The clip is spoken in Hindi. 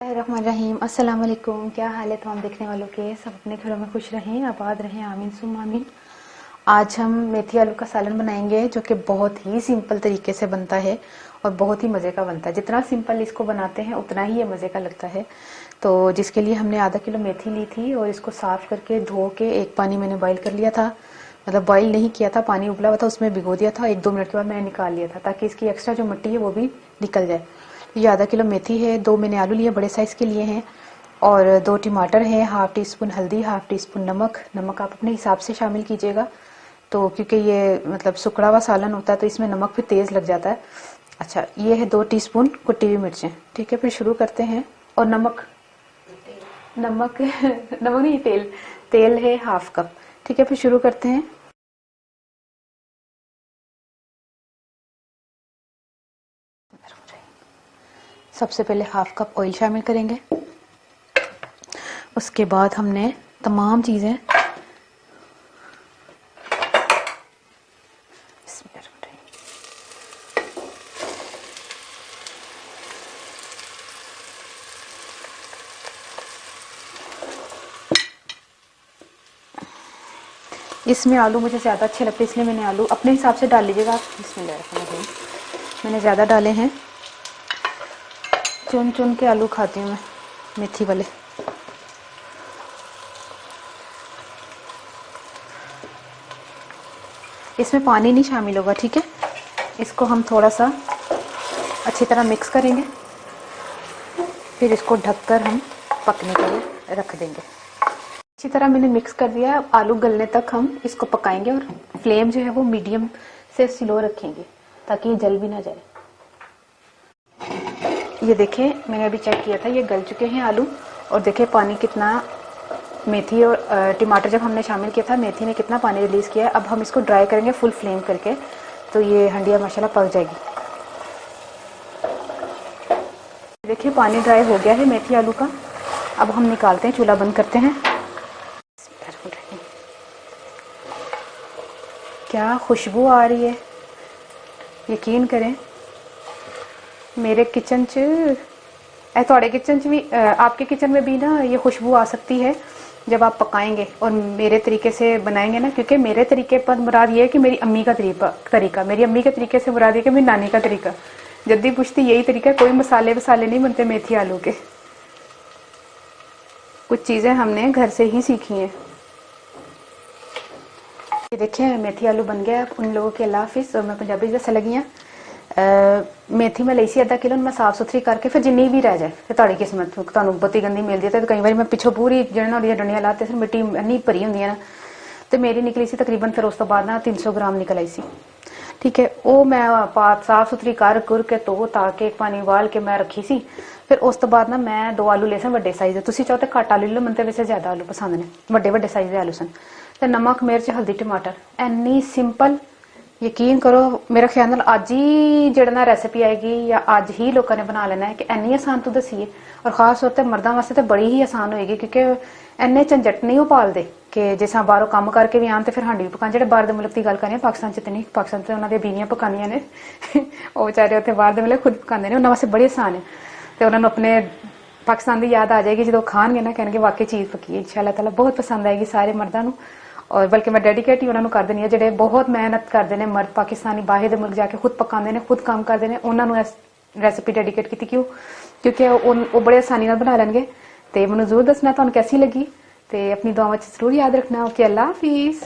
रहीम अस्सलाम वालेकुम। क्या हाल है तमाम देखने वालों के? सब अपने घरों में खुश रहें, आबाद रहें, आमीन सुम आमीन। आज हम मेथी आलू का सालन बनाएंगे जो कि बहुत ही सिंपल तरीके से बनता है और बहुत ही मज़े का बनता है। जितना सिंपल इसको बनाते हैं उतना ही ये मज़े का लगता है। तो जिसके लिए हमने आधा किलो मेथी ली थी और इसको साफ़ करके धो के एक पानी मैंने बॉईल कर लिया था। मतलब बॉईल नहीं किया था, पानी उबला हुआ था उसमें भिगो दिया था। 1-2 मिनट के बाद मैंने निकाल लिया था ताकि इसकी एक्स्ट्रा जो मिट्टी है वो भी निकल जाए। ये आधा किलो मेथी है, 2 मैंने आलू लिए बड़े साइज़ के लिए हैं और 2 टमाटर हैं, हाफ टी स्पून हल्दी, हाफ टी स्पून नमक। नमक आप अपने हिसाब से शामिल कीजिएगा तो क्योंकि ये मतलब सुखड़ा हुआ सालन होता है तो इसमें नमक भी तेज़ लग जाता है। अच्छा, ये है 2 टीस्पून कुटी हुई मिर्चें। ठीक है, फिर शुरू करते हैं। और नमक नमक नमक नहीं, तेल। तेल है हाफ कप। ठीक है, फिर शुरू करते हैं। सबसे पहले हाफ कप ऑयल शामिल करेंगे। उसके बाद हमने तमाम चीज़ें इसमें आलू मुझे ज़्यादा अच्छे लगते हैं इसलिए मैंने आलू अपने हिसाब से डाल लीजिएगा आप। बिस्मिल्लाह, मैंने ज़्यादा डाले हैं। चुन चुन के आलू खाती हूँ मैं, मेथी वाले। इसमें पानी नहीं शामिल होगा, ठीक है। इसको हम थोड़ा सा अच्छी तरह मिक्स करेंगे, फिर इसको ढककर हम पकने के लिए रख देंगे। अच्छी तरह मैंने मिक्स कर दिया। अब आलू गलने तक हम इसको पकाएंगे और फ्लेम जो है वो मीडियम से स्लो रखेंगे ताकि ये जल भी ना जाए। ये देखें, मैंने अभी चेक किया था, ये गल चुके हैं आलू। और देखें पानी कितना, मेथी और टमाटर जब हमने शामिल किया था मेथी ने कितना पानी रिलीज़ किया है। अब हम इसको ड्राई करेंगे फुल फ्लेम करके तो ये हंडिया माशाल्लाह पक जाएगी। देखिए पानी ड्राई हो गया है मेथी आलू का। अब हम निकालते हैं, चूल्हा बंद करते हैं। क्या खुशबू आ रही है, यकीन करें। मेरे किचन च थोड़े किचन च भी आपके किचन में भी ना ये खुशबू आ सकती है जब आप पकाएंगे और मेरे तरीके से बनाएंगे ना। क्योंकि मेरे तरीके पर मुराद ये है कि मेरी अम्मी का तरीका, मेरी अम्मी के तरीके से मुराद ये कि मेरी नानी का तरीका। जद्दी पुश्ती यही तरीका है, कोई मसाले वसाले नहीं बनते मेथी आलू के। कुछ चीज़ें हमने घर से ही सीखी हैं। ये देखिए मेथी आलू बन गया। उन लोगों के अल्लाह हाफिज़। और मैं पंजाबी दस्सन लगी हाँ। मेथी मैं ਲਈ ਸੀ आधा किलो, मैं साफ सुथरी करके फिर जिन्नी भी रह जाए फिर ਤੁਹਾਡੀ किस्मत ਤੁਹਾਨੂੰ ਬਹੁਤੀ गंदी मिल जाए तो कई बार मैं पिछों पूरी जड़न होंदी डंडियां लाते फिर मिट्टी इन्नी भरी होंगी ना तो मेरी निकली सी तकरीबन। फिर उस तो बाद ना 300 ग्राम निकल आई सी। ठीक है, वो मैं साफ सुथरी कर कुर के धो धा के पानी उबाल के मैं रखी सी। फिर उस तो बाद ना मैं 2 आलू ले सन ਵੱਡੇ साइज ਦੇ। ਤੁਸੀਂ ਚਾਹੋ ਤਾਂ ਘੱਟ ਆਲੂ ਲੈ ਲਓ, ਮੈਨੂੰ ਤਾਂ ਵੈਸੇ ਜ਼ਿਆਦਾ ਆਲੂ ਪਸੰਦ ਨੇ। ਵੱਡੇ ਵੱਡੇ ਸਾਈਜ਼ ਦੇ ਆਲੂ ਸਨ। ਤੇ ਨਮਕ ਮਿਰਚ ਹਲਦੀ ਟਮਾटर, ਇੰਨੀ ਸਿੰਪਲ। यकीन करो मेरा ख्याल नाल अज ही जेड़ा रेसिपी आएगी या अज ही लोगों ने बना लेना है कि इन्नी आसान तो दसी है। और खास तौर पर मर्दों वास्ते तो बड़ी ही आसान होएगी क्योंकि इन्ने झंझट नहीं वो पालते कि जिस बाहरों काम करके भी आन तो फिर हांडी भी पकान। जो बाहर के मुल्क की गल करें, पाकिस्तान च तो नहीं, पाकिस्तान तो उन्होंने बीवियां पकानियां ने वो बेचारे उत्थे बाहर के मुल्क खुद पकाते हैं, उन्होंने वास्ते बड़ी आसान है। तो उन्होंने अपने पाकिस्तान की याद आ जाएगी जो खाणगे ना, कहणगे वाकई चीज़ पकी है। इंशाअल्लाह ताला बहुत पसंद आएगी सारे मर्दों को। और बल्कि मैं डेडिकेट ही उन्होंने कर देनी है जो बहुत मेहनत करते हैं मर्द पाकिस्तानी, बाहर के मुल्क जाके खुद पकाते हैं, खुद काम करते हैं। उन्होंने रेसिपी डेडिकेट की। क्यों? क्योंकि वो बड़े आसानी बना लेंगे। तो मैं जरूर दसना तुहानू कैसी लगी। तो अपनी दुआवां च जरूर याद रखना। ओके, अल्लाह हाफिज़।